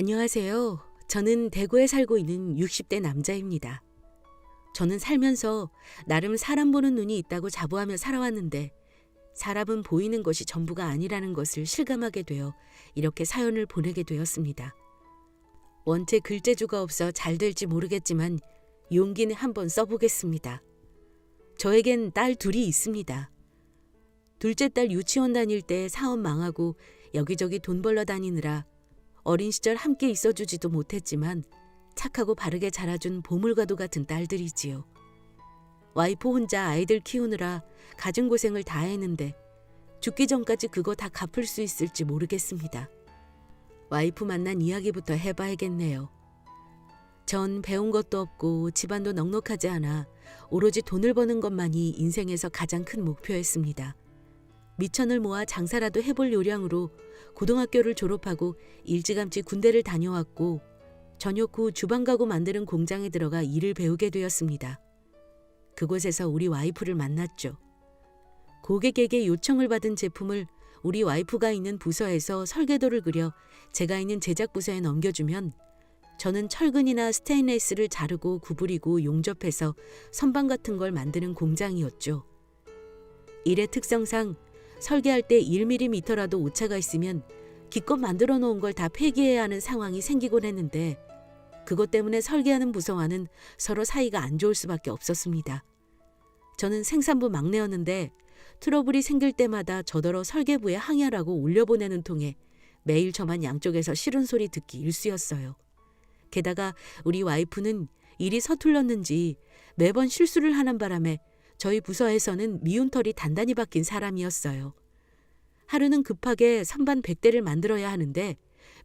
안녕하세요. 저는 대구에 살고 있는 60대 남자입니다. 저는 살면서 나름 사람 보는 눈이 있다고 자부하며 살아왔는데 사람은 보이는 것이 전부가 아니라는 것을 실감하게 되어 이렇게 사연을 보내게 되었습니다. 원체 글재주가 없어 잘 될지 모르겠지만 용기는 한번 써보겠습니다. 저에겐 딸 둘이 있습니다. 둘째 딸 유치원 다닐 때 사업 망하고 여기저기 돈 벌러 다니느라 어린 시절 함께 있어주지도 못했지만 착하고 바르게 자라준 보물과도 같은 딸들이지요. 와이프 혼자 아이들 키우느라 가진 고생을 다 했는데 죽기 전까지 그거 다 갚을 수 있을지 모르겠습니다. 와이프 만난 이야기부터 해봐야겠네요. 전 배운 것도 없고 집안도 넉넉하지 않아 오로지 돈을 버는 것만이 인생에서 가장 큰 목표였습니다. 미천을 모아 장사라도 해볼 요량으로 고등학교를 졸업하고 일찌감치 군대를 다녀왔고 전역 후 주방가구 만드는 공장에 들어가 일을 배우게 되었습니다. 그곳에서 우리 와이프를 만났죠. 고객에게 요청을 받은 제품을 우리 와이프가 있는 부서에서 설계도를 그려 제가 있는 제작 부서에 넘겨주면 저는 철근이나 스테인레스를 자르고 구부리고 용접해서 선반 같은 걸 만드는 공장이었죠. 일의 특성상 설계할 때 1mm라도 오차가 있으면 기껏 만들어 놓은 걸 다 폐기해야 하는 상황이 생기곤 했는데 그것 때문에 설계하는 부서와는 서로 사이가 안 좋을 수밖에 없었습니다. 저는 생산부 막내였는데 트러블이 생길 때마다 저더러 설계부에 항의하라고 올려보내는 통에 매일 저만 양쪽에서 싫은 소리 듣기 일쑤였어요. 게다가 우리 와이프는 일이 서툴렀는지 매번 실수를 하는 바람에 저희 부서에서는 미운 털이 단단히 박힌 사람이었어요. 하루는 급하게 선반 100대를 만들어야 하는데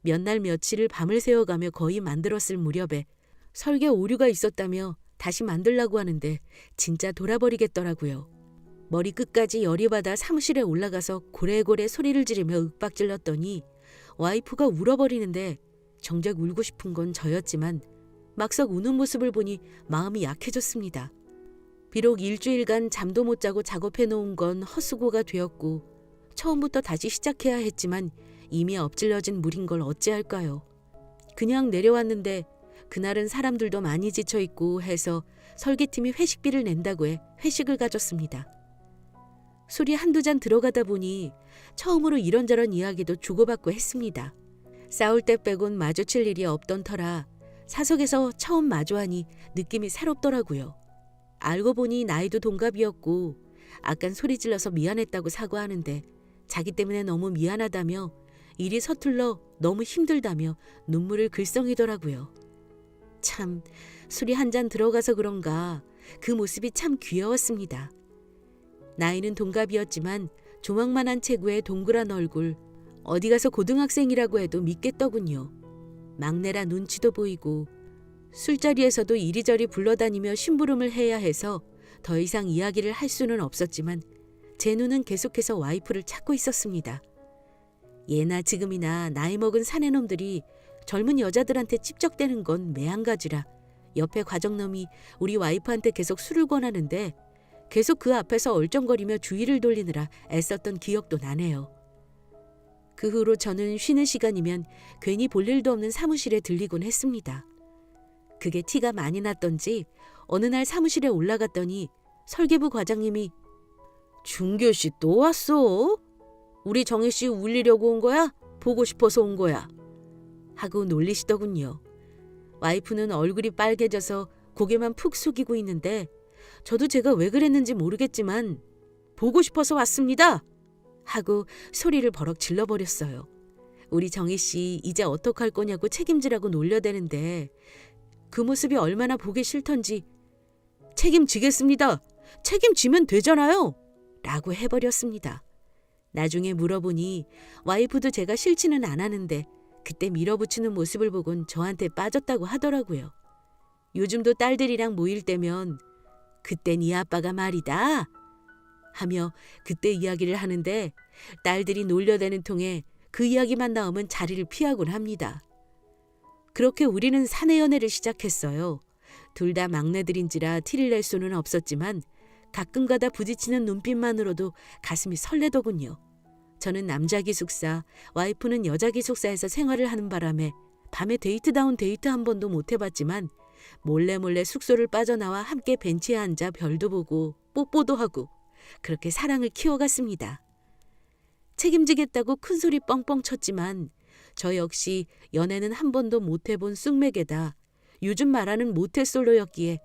몇 날 며칠을 밤을 새워가며 거의 만들었을 무렵에 설계 오류가 있었다며 다시 만들라고 하는데 진짜 돌아버리겠더라고요. 머리 끝까지 열이 받아 사무실에 올라가서 고래고래 소리를 지르며 윽박질렀더니 와이프가 울어버리는데 정작 울고 싶은 건 저였지만 막상 우는 모습을 보니 마음이 약해졌습니다. 비록 일주일간 잠도 못 자고 작업해 놓은 건 헛수고가 되었고 처음부터 다시 시작해야 했지만 이미 엎질러진 물인 걸 어찌할까요? 그냥 내려왔는데 그날은 사람들도 많이 지쳐있고 해서 설계팀이 회식비를 낸다고 해 회식을 가졌습니다. 술이 한두 잔 들어가다 보니 처음으로 이런저런 이야기도 주고받고 했습니다. 싸울 때 빼곤 마주칠 일이 없던 터라 사석에서 처음 마주하니 느낌이 새롭더라고요. 알고 보니 나이도 동갑이었고 아깐 소리 질러서 미안했다고 사과하는데 자기 때문에 너무 미안하다며 일이 서툴러 너무 힘들다며 눈물을 글썽이더라고요. 참 술이 한 잔 들어가서 그런가 그 모습이 참 귀여웠습니다. 나이는 동갑이었지만 조망만한 체구에 동그란 얼굴, 어디 가서 고등학생이라고 해도 믿겠더군요. 막내라 눈치도 보이고 술자리에서도 이리저리 불러다니며 심부름을 해야 해서 더 이상 이야기를 할 수는 없었지만 제 눈은 계속해서 와이프를 찾고 있었습니다. 예나 지금이나 나이 먹은 사내놈들이 젊은 여자들한테 찝적대는 건 매한가지라 옆에 과정놈이 우리 와이프한테 계속 술을 권하는데 계속 그 앞에서 얼쩡거리며 주의를 돌리느라 애썼던 기억도 나네요. 그 후로 저는 쉬는 시간이면 괜히 볼 일도 없는 사무실에 들리곤 했습니다. 그게 티가 많이 났던지 어느 날 사무실에 올라갔더니 설계부 과장님이 준교씨 또 왔어? 우리 정혜씨 울리려고 온 거야? 보고 싶어서 온 거야? 하고 놀리시더군요. 와이프는 얼굴이 빨개져서 고개만 푹 숙이고 있는데 저도 제가 왜 그랬는지 모르겠지만 보고 싶어서 왔습니다! 하고 소리를 버럭 질러버렸어요. 우리 정혜씨 이제 어떡할 거냐고 책임지라고 놀려대는데 그 모습이 얼마나 보기 싫던지 책임지겠습니다. 책임지면 되잖아요. 라고 해버렸습니다. 나중에 물어보니 와이프도 제가 싫지는 않았는데 그때 밀어붙이는 모습을 보곤 저한테 빠졌다고 하더라고요. 요즘도 딸들이랑 모일 때면 그때 네 아빠가 말이다 하며 그때 이야기를 하는데 딸들이 놀려대는 통에 그 이야기만 나오면 자리를 피하곤 합니다. 그렇게 우리는 사내 연애를 시작했어요. 둘 다 막내들인지라 티를 낼 수는 없었지만 가끔가다 부딪히는 눈빛만으로도 가슴이 설레더군요. 저는 남자 기숙사, 와이프는 여자 기숙사에서 생활을 하는 바람에 밤에 데이트다운 데이트 한 번도 못 해봤지만 몰래 몰래 숙소를 빠져나와 함께 벤치에 앉아 별도 보고 뽀뽀도 하고 그렇게 사랑을 키워갔습니다. 책임지겠다고 큰소리 뻥뻥 쳤지만 저 역시 연애는 한 번도 못 해본 쑥맥에다 요즘 말하는 모태솔로였기에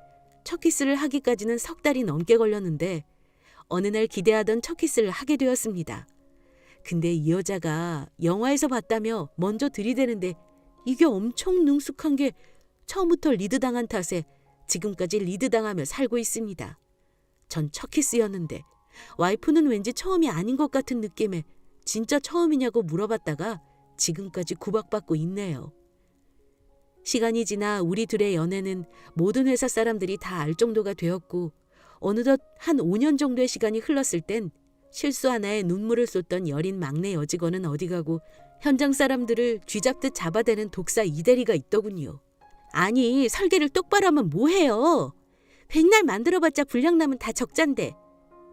첫 키스를 하기까지는 석 달이 넘게 걸렸는데 어느 날 기대하던 첫 키스를 하게 되었습니다. 근데 이 여자가 영화에서 봤다며 먼저 들이대는데 이게 엄청 능숙한 게 처음부터 리드당한 탓에 지금까지 리드당하며 살고 있습니다. 전 첫 키스였는데 와이프는 왠지 처음이 아닌 것 같은 느낌에 진짜 처음이냐고 물어봤다가 지금까지 구박받고 있네요. 시간이 지나 우리 둘의 연애는 모든 회사 사람들이 다 알 정도가 되었고 어느덧 한 5년 정도의 시간이 흘렀을 땐 실수 하나에 눈물을 쏟던 여린 막내 여직원은 어디 가고 현장 사람들을 쥐잡듯 잡아대는 독사 이대리가 있더군요. 아니 설계를 똑바로 하면 뭐해요. 백날 만들어봤자 분량남은 다 적잔데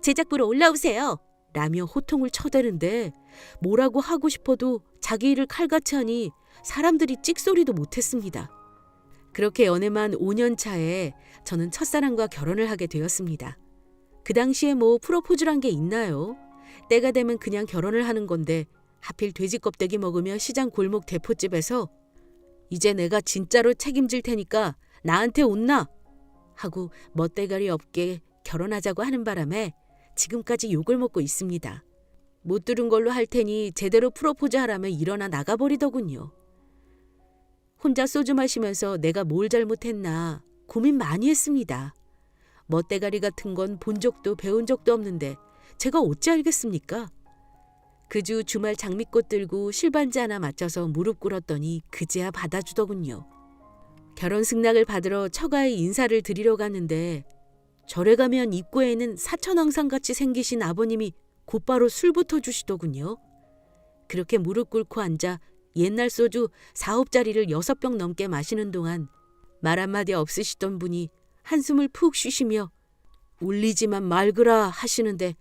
제작부로 올라오세요. 라며 호통을 쳐대는데 뭐라고 하고 싶어도 자기 일을 칼같이 하니 사람들이 찍소리도 못했습니다. 그렇게 연애만 5년 차에 저는 첫사랑과 결혼을 하게 되었습니다. 그 당시에 뭐 프로포즈란 게 있나요? 때가 되면 그냥 결혼을 하는 건데 하필 돼지 껍데기 먹으며 시장 골목 대포집에서 이제 내가 진짜로 책임질 테니까 나한테 온나? 하고 멋대가리 없게 결혼하자고 하는 바람에 지금까지 욕을 먹고 있습니다. 못 들은 걸로 할 테니 제대로 프로포즈 하라며 일어나 나가버리더군요. 혼자 소주 마시면서 내가 뭘 잘못했나 고민 많이 했습니다. 멋대가리 같은 건 본 적도 배운 적도 없는데 제가 어찌 알겠습니까? 그 주 주말 장미꽃 들고 실반지 하나 맞춰서 무릎 꿇었더니 그제야 받아주더군요. 결혼 승낙을 받으러 처가에 인사를 드리러 갔는데 절에 가면 입구에는 사천왕상같이 생기신 아버님이 곧바로 술부터 주시더군요. 그렇게 무릎 꿇고 앉아 옛날 소주 4홉짜리를 6병 넘게 마시는 동안 말 한마디 없으시던 분이 한숨을 푹 쉬시며 울리지만 말거라 하시는데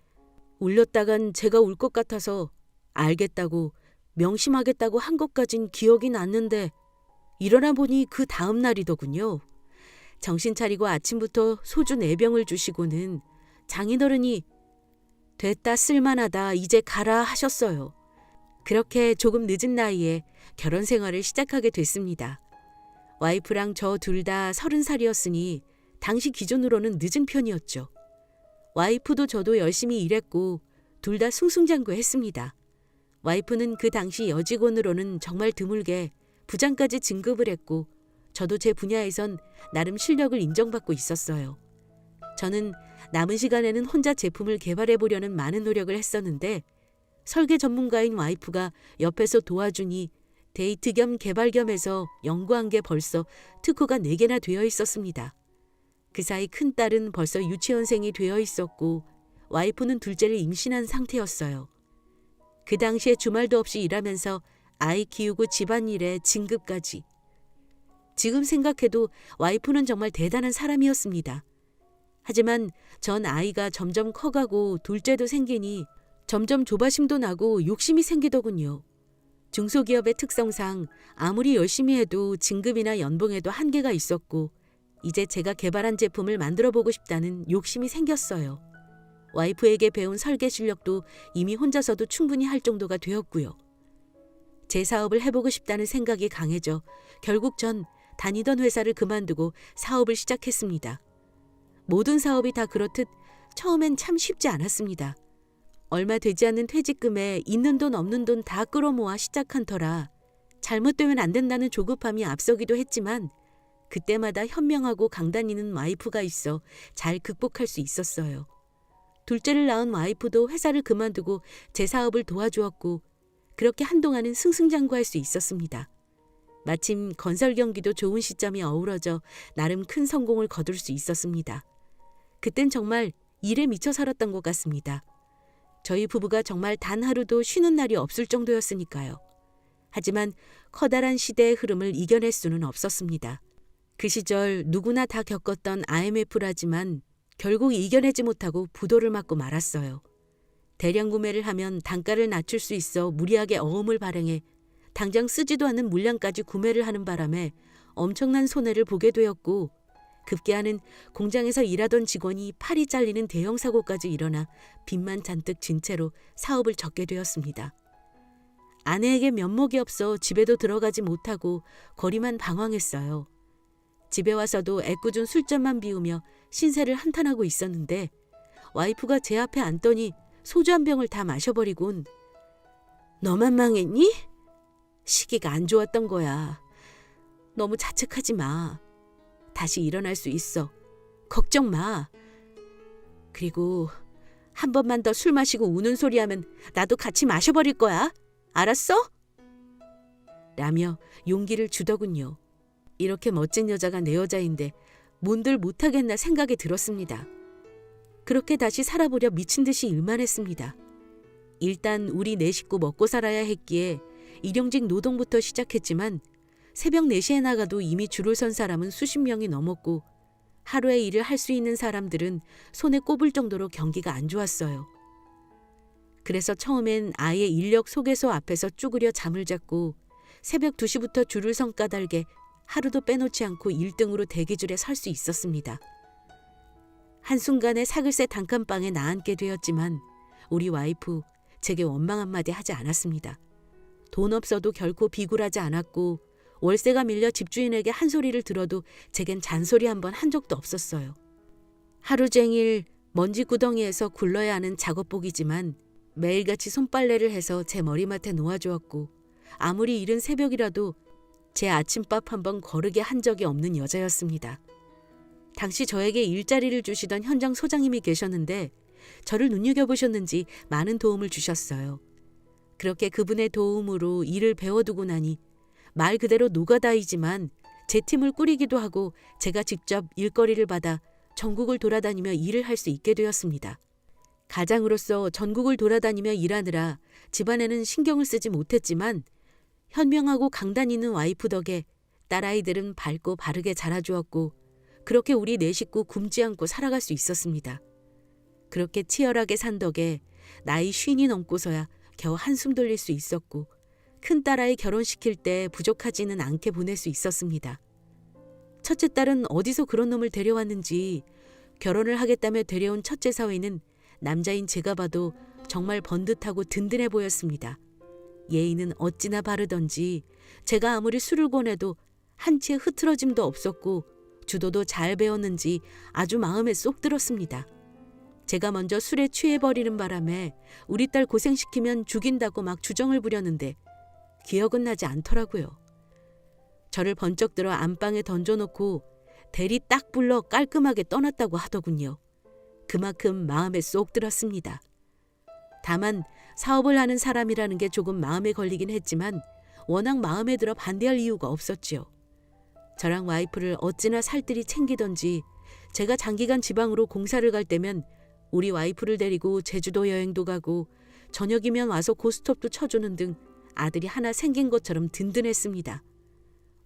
울렸다간 제가 울 것 같아서 알겠다고 명심하겠다고 한 것까진 기억이 났는데 일어나 보니 그 다음 날이더군요. 정신 차리고 아침부터 소주 4병을 주시고는 장인어른이 됐다 쓸만하다 이제 가라 하셨어요. 그렇게 조금 늦은 나이에 결혼 생활을 시작하게 됐습니다. 와이프랑 저 둘 다 30살이었으니 당시 기준으로는 늦은 편이었죠. 와이프도 저도 열심히 일했고 둘 다 승승장구했습니다. 와이프는 그 당시 여직원으로는 정말 드물게 부장까지 진급을 했고 저도 제 분야에선 나름 실력을 인정받고 있었어요. 저는 남은 시간에는 혼자 제품을 개발해 보려는 많은 노력을 했었는데 설계 전문가인 와이프가 옆에서 도와주니 데이트 겸 개발 겸 해서 연구한 게 벌써 특허가 4개나 되어 있었습니다. 그 사이 큰딸은 벌써 유치원생이 되어 있었고 와이프는 둘째를 임신한 상태였어요. 그 당시에 주말도 없이 일하면서 아이 키우고 집안일에 진급까지. 지금 생각해도 와이프는 정말 대단한 사람이었습니다. 하지만 전 아이가 점점 커가고 둘째도 생기니 점점 조바심도 나고 욕심이 생기더군요. 중소기업의 특성상 아무리 열심히 해도 진급이나 연봉에도 한계가 있었고 이제 제가 개발한 제품을 만들어보고 싶다는 욕심이 생겼어요. 와이프에게 배운 설계 실력도 이미 혼자서도 충분히 할 정도가 되었고요. 제 사업을 해보고 싶다는 생각이 강해져 결국 전 다니던 회사를 그만두고 사업을 시작했습니다. 모든 사업이 다 그렇듯 처음엔 참 쉽지 않았습니다. 얼마 되지 않는 퇴직금에 있는 돈 없는 돈 다 끌어모아 시작한 터라 잘못되면 안 된다는 조급함이 앞서기도 했지만 그때마다 현명하고 강다니는 와이프가 있어 잘 극복할 수 있었어요. 둘째를 낳은 와이프도 회사를 그만두고 제 사업을 도와주었고 그렇게 한동안은 승승장구할 수 있었습니다. 마침 건설 경기도 좋은 시점이 어우러져 나름 큰 성공을 거둘 수 있었습니다. 그땐 정말 일에 미쳐 살았던 것 같습니다. 저희 부부가 정말 단 하루도 쉬는 날이 없을 정도였으니까요. 하지만 커다란 시대의 흐름을 이겨낼 수는 없었습니다. 그 시절 누구나 다 겪었던 IMF라지만 결국 이겨내지 못하고 부도를 맞고 말았어요. 대량 구매를 하면 단가를 낮출 수 있어 무리하게 어음을 발행해 당장 쓰지도 않는 물량까지 구매를 하는 바람에 엄청난 손해를 보게 되었고 급기야는 공장에서 일하던 직원이 팔이 잘리는 대형 사고까지 일어나 빚만 잔뜩 진 채로 사업을 접게 되었습니다. 아내에게 면목이 없어 집에도 들어가지 못하고 거리만 방황했어요. 집에 와서도 애꿎은 술잔만 비우며 신세를 한탄하고 있었는데 와이프가 제 앞에 앉더니 소주 한 병을 다 마셔버리곤 너만 망했니? 시기가 안 좋았던 거야. 너무 자책하지 마. 다시 일어날 수 있어. 걱정 마. 그리고 한 번만 더 술 마시고 우는 소리 하면 나도 같이 마셔버릴 거야. 알았어? 라며 용기를 주더군요. 이렇게 멋진 여자가 내 여자인데 뭔들 못하겠나 생각이 들었습니다. 그렇게 다시 살아보려 미친 듯이 일만 했습니다. 일단 우리 네 식구 먹고 살아야 했기에 일용직 노동부터 시작했지만 새벽 4시에 나가도 이미 줄을 선 사람은 수십 명이 넘었고 하루에 일을 할 수 있는 사람들은 손에 꼽을 정도로 경기가 안 좋았어요. 그래서 처음엔 아예 인력 소개소 앞에서 쭈그려 잠을 잤고 새벽 2시부터 줄을 선 까닭에 하루도 빼놓지 않고 1등으로 대기줄에 설 수 있었습니다. 한순간에 사글세 단칸방에 나앉게 되었지만 우리 와이프 제게 원망 한마디 하지 않았습니다. 돈 없어도 결코 비굴하지 않았고 월세가 밀려 집주인에게 한 소리를 들어도 제겐 잔소리 한 번 한 적도 없었어요. 하루 종일 먼지 구덩이에서 굴러야 하는 작업복이지만 매일같이 손빨래를 해서 제 머리맡에 놓아주었고 아무리 이른 새벽이라도 제 아침밥 한 번 거르게 한 적이 없는 여자였습니다. 당시 저에게 일자리를 주시던 현장 소장님이 계셨는데 저를 눈여겨보셨는지 많은 도움을 주셨어요. 그렇게 그분의 도움으로 일을 배워두고 나니 말 그대로 노가다이지만 제 팀을 꾸리기도 하고 제가 직접 일거리를 받아 전국을 돌아다니며 일을 할 수 있게 되었습니다. 가장으로서 전국을 돌아다니며 일하느라 집안에는 신경을 쓰지 못했지만 현명하고 강단 있는 와이프 덕에 딸아이들은 밝고 바르게 자라주었고 그렇게 우리 네 식구 굶지 않고 살아갈 수 있었습니다. 그렇게 치열하게 산 덕에 나이 50이 넘고서야 겨우 한숨 돌릴 수 있었고 큰딸아이 결혼시킬 때 부족하지는 않게 보낼 수 있었습니다. 첫째 딸은 어디서 그런 놈을 데려왔는지 결혼을 하겠다며 데려온 첫째 사위는 남자인 제가 봐도 정말 번듯하고 든든해 보였습니다. 예의는 어찌나 바르던지 제가 아무리 술을 권해도 한치의 흐트러짐도 없었고 주도도 잘 배웠는지 아주 마음에 쏙 들었습니다. 제가 먼저 술에 취해버리는 바람에 우리 딸 고생시키면 죽인다고 막 주정을 부렸는데 기억은 나지 않더라고요. 저를 번쩍 들어 안방에 던져놓고 대리 딱 불러 깔끔하게 떠났다고 하더군요. 그만큼 마음에 쏙 들었습니다. 다만 사업을 하는 사람이라는 게 조금 마음에 걸리긴 했지만 워낙 마음에 들어 반대할 이유가 없었지요. 저랑 와이프를 어찌나 살뜰히 챙기던지 제가 장기간 지방으로 공사를 갈 때면 우리 와이프를 데리고 제주도 여행도 가고 저녁이면 와서 고스톱도 쳐주는 등 아들이 하나 생긴 것처럼 든든했습니다.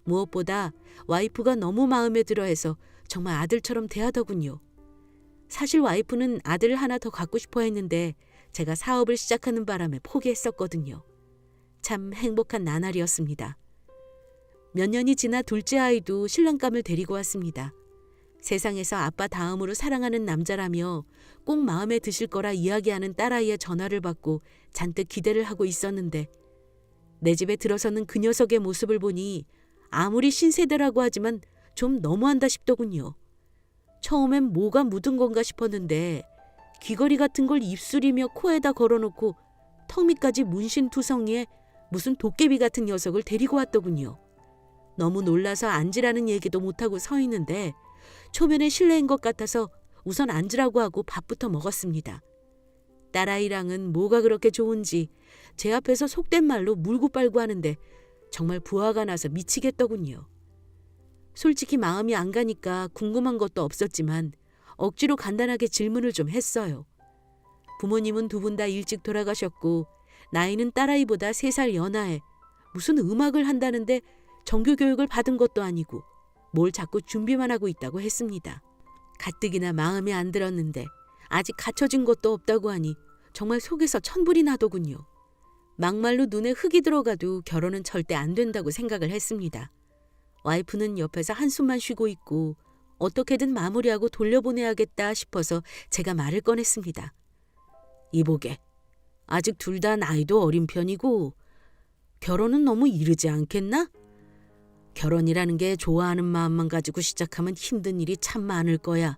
무엇보다 와이프가 너무 마음에 들어해서 정말 아들처럼 대하더군요. 사실 와이프는 아들을 하나 더 갖고 싶어 했는데 제가 사업을 시작하는 바람에 포기했었거든요. 참 행복한 나날이었습니다. 몇 년이 지나 둘째 아이도 신랑감을 데리고 왔습니다. 세상에서 아빠 다음으로 사랑하는 남자라며 꼭 마음에 드실 거라 이야기하는 딸아이의 전화를 받고 잔뜩 기대를 하고 있었는데 내 집에 들어서는 그 녀석의 모습을 보니 아무리 신세대라고 하지만 좀 너무한다 싶더군요. 처음엔 뭐가 묻은 건가 싶었는데 귀걸이 같은 걸 입술이며 코에다 걸어놓고 턱 밑까지 문신투성이에 무슨 도깨비 같은 녀석을 데리고 왔더군요. 너무 놀라서 앉으라는 얘기도 못하고 서 있는데 초면에 실례인 것 같아서 우선 앉으라고 하고 밥부터 먹었습니다. 딸아이랑은 뭐가 그렇게 좋은지 제 앞에서 속된 말로 물고 빨고 하는데 정말 부화가 나서 미치겠더군요. 솔직히 마음이 안 가니까 궁금한 것도 없었지만 억지로 간단하게 질문을 좀 했어요. 부모님은 두 분 다 일찍 돌아가셨고 나이는 딸아이보다 3살 연하에 무슨 음악을 한다는데 정규 교육을 받은 것도 아니고 뭘 자꾸 준비만 하고 있다고 했습니다. 가뜩이나 마음에 안 들었는데 아직 갖춰진 것도 없다고 하니 정말 속에서 천불이 나더군요. 막말로 눈에 흙이 들어가도 결혼은 절대 안 된다고 생각을 했습니다. 와이프는 옆에서 한숨만 쉬고 있고 어떻게든 마무리하고 돌려보내야겠다 싶어서 제가 말을 꺼냈습니다. 이보게, 아직 둘 다 나이도 어린 편이고 결혼은 너무 이르지 않겠나? 결혼이라는 게 좋아하는 마음만 가지고 시작하면 힘든 일이 참 많을 거야.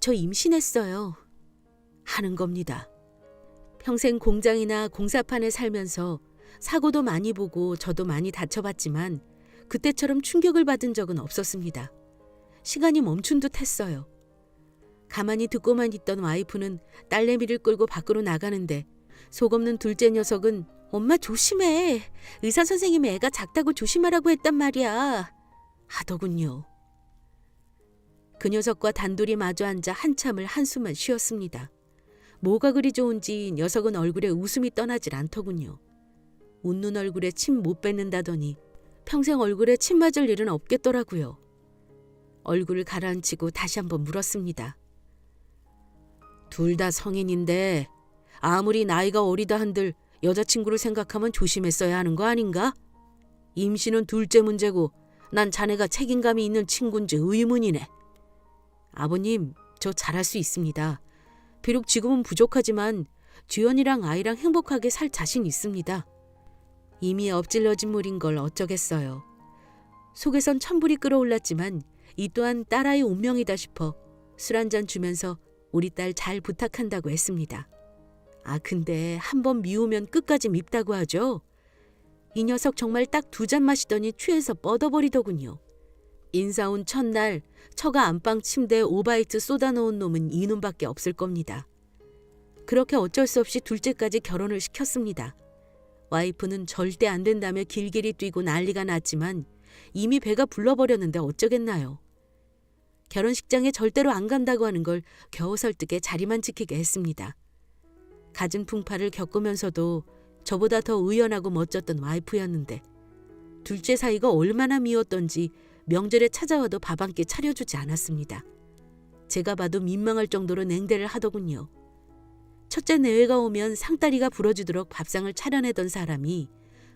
저 임신했어요. 하는 겁니다. 평생 공장이나 공사판에 살면서 사고도 많이 보고 저도 많이 다쳐봤지만 그때처럼 충격을 받은 적은 없었습니다. 시간이 멈춘 듯 했어요. 가만히 듣고만 있던 와이프는 딸내미를 끌고 밖으로 나가는데 속 없는 둘째 녀석은 엄마 조심해. 의사 선생님이 애가 작다고 조심하라고 했단 말이야. 하더군요. 그 녀석과 단둘이 마주 앉아 한참을 한숨만 쉬었습니다. 뭐가 그리 좋은지 녀석은 얼굴에 웃음이 떠나질 않더군요. 웃는 얼굴에 침 못 뱉는다더니 평생 얼굴에 침 맞을 일은 없겠더라고요. 얼굴을 가라앉히고 다시 한번 물었습니다. 둘 다 성인인데 아무리 나이가 어리다 한들 여자친구를 생각하면 조심했어야 하는 거 아닌가? 임신은 둘째 문제고 난 자네가 책임감이 있는 친구인지 의문이네. 아버님, 저 잘할 수 있습니다. 비록 지금은 부족하지만 주연이랑 아이랑 행복하게 살 자신 있습니다. 이미 엎질러진 물인 걸 어쩌겠어요. 속에선 천불이 끓어올랐지만 이 또한 딸아이 운명이다 싶어 술 한잔 주면서 우리 딸 잘 부탁한다고 했습니다. 아, 근데 한번 미우면 끝까지 밉다고 하죠. 이 녀석 정말 딱 2잔 마시더니 취해서 뻗어버리더군요. 인사 온 첫날 처가 안방 침대에 오바이트 쏟아놓은 놈은 이놈밖에 없을 겁니다. 그렇게 어쩔 수 없이 둘째까지 결혼을 시켰습니다. 와이프는 절대 안 된다며 길길이 뛰고 난리가 났지만 이미 배가 불러버렸는데 어쩌겠나요. 결혼식장에 절대로 안 간다고 하는 걸 겨우 설득해 자리만 지키게 했습니다. 갖은 풍파를 겪으면서도 저보다 더 의연하고 멋졌던 와이프였는데 둘째 사이가 얼마나 미웠던지 명절에 찾아와도 밥 한 끼 차려주지 않았습니다. 제가 봐도 민망할 정도로 냉대를 하더군요. 첫째 내외가 오면 상다리가 부러지도록 밥상을 차려내던 사람이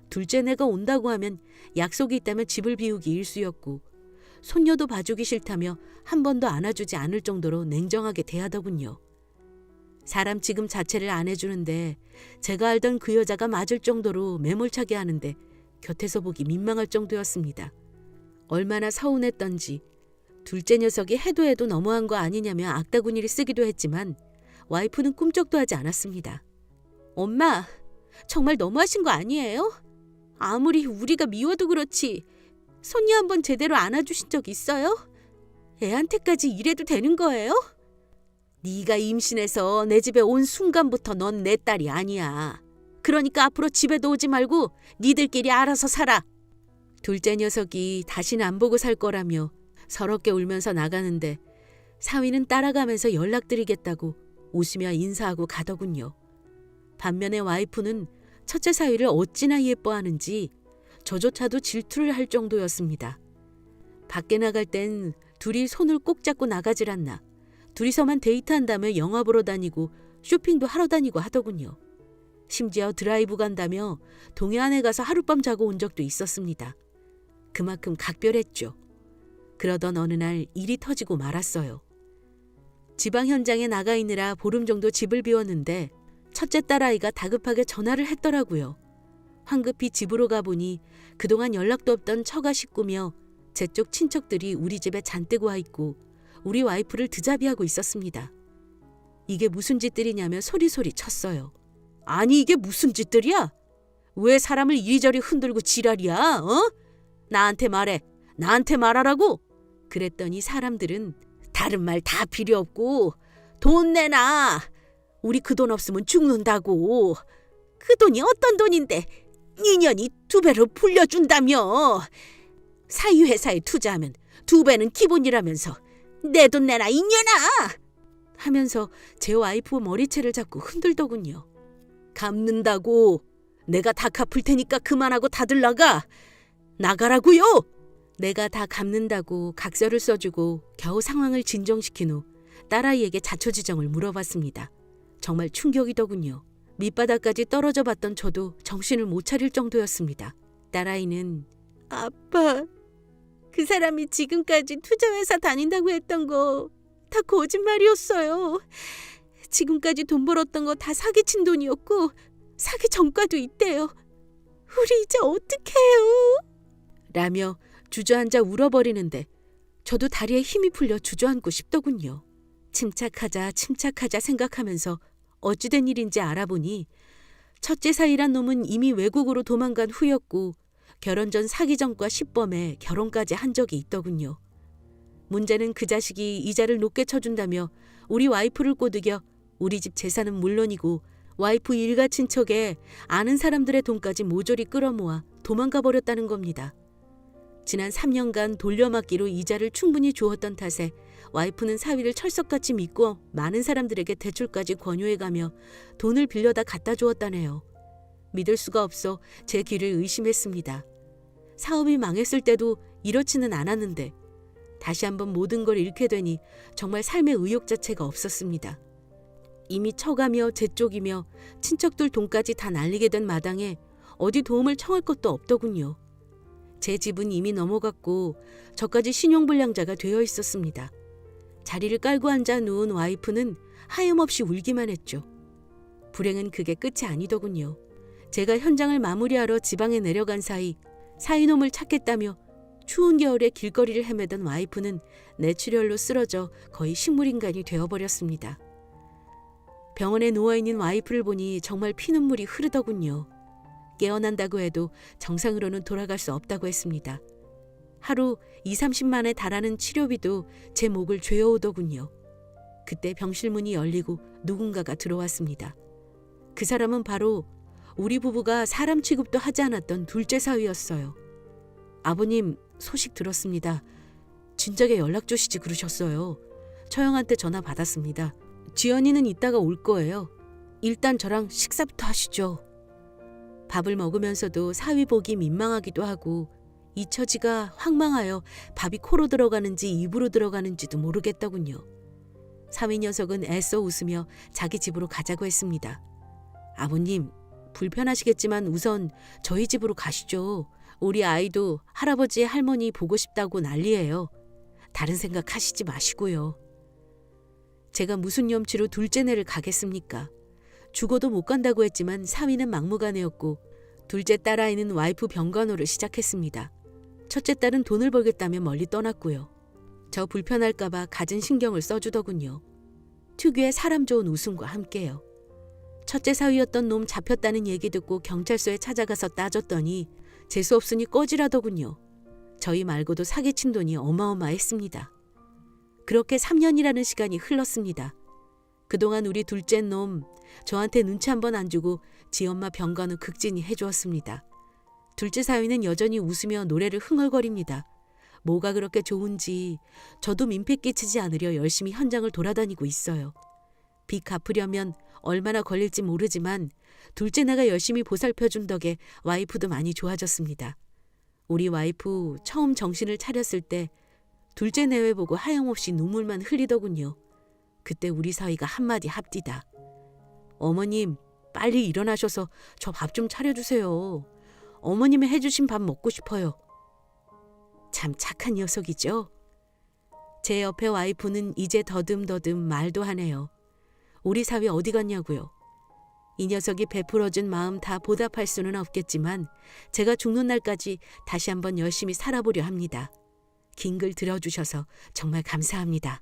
둘째 내가 온다고 하면 약속이 있다면 집을 비우기 일쑤였고 손녀도 봐주기 싫다며 한 번도 안아주지 않을 정도로 냉정하게 대하더군요. 사람 지금 자체를 안 해주는데 제가 알던 그 여자가 맞을 정도로 매몰차게 하는데 곁에서 보기 민망할 정도였습니다. 얼마나 서운했던지 둘째 녀석이 해도 너무한 거 아니냐며 악다구니를 쓰기도 했지만 와이프는 꿈쩍도 하지 않았습니다. 엄마, 정말 너무하신 거 아니에요? 아무리 우리가 미워도 그렇지 손녀 한번 제대로 안아주신 적 있어요? 애한테까지 이래도 되는 거예요? 네가 임신해서 내 집에 온 순간부터 넌 내 딸이 아니야. 그러니까 앞으로 집에도 오지 말고 니들끼리 알아서 살아. 둘째 녀석이 다시는 안 보고 살 거라며 서럽게 울면서 나가는데 사위는 따라가면서 연락드리겠다고 웃으며 인사하고 가더군요. 반면에 와이프는 첫째 사위를 어찌나 예뻐하는지 저조차도 질투를 할 정도였습니다. 밖에 나갈 땐 둘이 손을 꼭 잡고 나가질 않나. 둘이서만 데이트한다며 영화 보러 다니고 쇼핑도 하러 다니고 하더군요. 심지어 드라이브 간다며 동해안에 가서 하룻밤 자고 온 적도 있었습니다. 그만큼 각별했죠. 그러던 어느 날 일이 터지고 말았어요. 지방 현장에 나가 있느라 보름 정도 집을 비웠는데 첫째 딸아이가 다급하게 전화를 했더라고요. 황급히 집으로 가보니 그동안 연락도 없던 처가 식구며 제 쪽 친척들이 우리 집에 잔뜩 와 있고 우리 와이프를 드자비하고 있었습니다. 이게 무슨 짓들이냐며 소리소리 쳤어요. 아니 이게 무슨 짓들이야? 왜 사람을 이리저리 흔들고 지랄이야? 어? 나한테 말해. 나한테 말하라고. 그랬더니 사람들은 다른 말 다 필요 없고 돈 내놔. 우리 그 돈 없으면 죽는다고. 그 돈이 어떤 돈인데 2년이 2배로 불려준다며. 사이회사에 투자하면 2배는 기본이라면서 내 돈 내놔 이년아. 하면서 제 와이프 머리채를 잡고 흔들더군요. 갚는다고. 내가 다 갚을 테니까 그만하고 다들 나가. 나가라고요. 내가 다 갚는다고 각서를 써주고 겨우 상황을 진정시킨 후 딸아이에게 자초지정을 물어봤습니다. 정말 충격이더군요. 밑바닥까지 떨어져 봤던 저도 정신을 못 차릴 정도였습니다. 딸아이는 아빠, 그 사람이 지금까지 투자회사 다닌다고 했던 거 다 거짓말이었어요. 지금까지 돈 벌었던 거 다 사기친 돈이었고 사기 전과도 있대요. 우리 이제 어떡해요? 라며 주저앉아 울어버리는데 저도 다리에 힘이 풀려 주저앉고 싶더군요. 침착하자 생각하면서 어찌된 일인지 알아보니 첫째 사위란 놈은 이미 외국으로 도망간 후였고 결혼 전 사기 전과 시범에 결혼까지 한 적이 있더군요. 문제는 그 자식이 이자를 높게 쳐준다며 우리 와이프를 꼬드겨 우리 집 재산은 물론이고 와이프 일가 친척에 아는 사람들의 돈까지 모조리 끌어모아 도망가 버렸다는 겁니다. 지난 3년간 돌려막기로 이자를 충분히 주었던 탓에 와이프는 사위를 철석같이 믿고 많은 사람들에게 대출까지 권유해가며 돈을 빌려다 갖다 주었다네요. 믿을 수가 없어 제 귀를 의심했습니다. 사업이 망했을 때도 이렇지는 않았는데 다시 한번 모든 걸 잃게 되니 정말 삶의 의욕 자체가 없었습니다. 이미 처가며 제쪽이며 친척들 돈까지 다 날리게 된 마당에 어디 도움을 청할 것도 없더군요. 제 집은 이미 넘어갔고 저까지 신용불량자가 되어 있었습니다. 자리를 깔고 앉아 누운 와이프는 하염없이 울기만 했죠. 불행은 그게 끝이 아니더군요. 제가 현장을 마무리하러 지방에 내려간 사이 사위놈을 찾겠다며 추운 겨울에 길거리를 헤매던 와이프는 뇌출혈로 쓰러져 거의 식물인간이 되어버렸습니다. 병원에 누워있는 와이프를 보니 정말 피눈물이 흐르더군요. 깨어난다고 해도 정상으로는 돌아갈 수 없다고 했습니다. 하루 20-30만에 달하는 치료비도 제 목을 죄어오더군요. 그때 병실 문이 열리고 누군가가 들어왔습니다. 그 사람은 바로 우리 부부가 사람 취급도 하지 않았던 둘째 사위였어요. 아버님, 소식 들었습니다. 진작에 연락 주시지 그러셨어요. 처형한테 전화 받았습니다. 지연이는 이따가 올 거예요. 일단 저랑 식사부터 하시죠. 밥을 먹으면서도 사위 보기 민망하기도 하고 잊혀지가 황망하여 밥이 코로 들어가는지 입으로 들어가는지도 모르겠더군요. 사위 녀석은 애써 웃으며 자기 집으로 가자고 했습니다. 아버님, 불편하시겠지만 우선 저희 집으로 가시죠. 우리 아이도 할아버지 할머니 보고 싶다고 난리예요. 다른 생각 하시지 마시고요. 제가 무슨 염치로 둘째 내를 가겠습니까? 죽어도 못 간다고 했지만 사위는 막무가내였고 둘째 딸아이는 와이프 병간호를 시작했습니다. 첫째 딸은 돈을 벌겠다며 멀리 떠났고요. 저 불편할까 봐 갖은 신경을 써주더군요. 특유의 사람 좋은 웃음과 함께요. 첫째 사위였던 놈 잡혔다는 얘기 듣고 경찰서에 찾아가서 따졌더니 재수없으니 꺼지라더군요. 저희 말고도 사기친 돈이 어마어마했습니다. 그렇게 3년이라는 시간이 흘렀습니다. 그동안 우리 둘째 놈 저한테 눈치 한 번 안 주고 지 엄마 병간호 극진히 해주었습니다. 둘째 사위는 여전히 웃으며 노래를 흥얼거립니다. 뭐가 그렇게 좋은지 저도 민폐 끼치지 않으려 열심히 현장을 돌아다니고 있어요. 빚 갚으려면 얼마나 걸릴지 모르지만 둘째 내가 열심히 보살펴준 덕에 와이프도 많이 좋아졌습니다. 우리 와이프 처음 정신을 차렸을 때 둘째 내외 보고 하염없이 눈물만 흘리더군요. 그때 우리 사위가 한마디 합디다. 어머님, 빨리 일어나셔서 저 밥 좀 차려주세요. 어머님이 해주신 밥 먹고 싶어요. 참 착한 녀석이죠. 제 옆에 와이프는 이제 더듬더듬 말도 하네요. 우리 사위 어디 갔냐고요. 이 녀석이 베풀어준 마음 다 보답할 수는 없겠지만 제가 죽는 날까지 다시 한번 열심히 살아보려 합니다. 긴 글 들어주셔서 정말 감사합니다.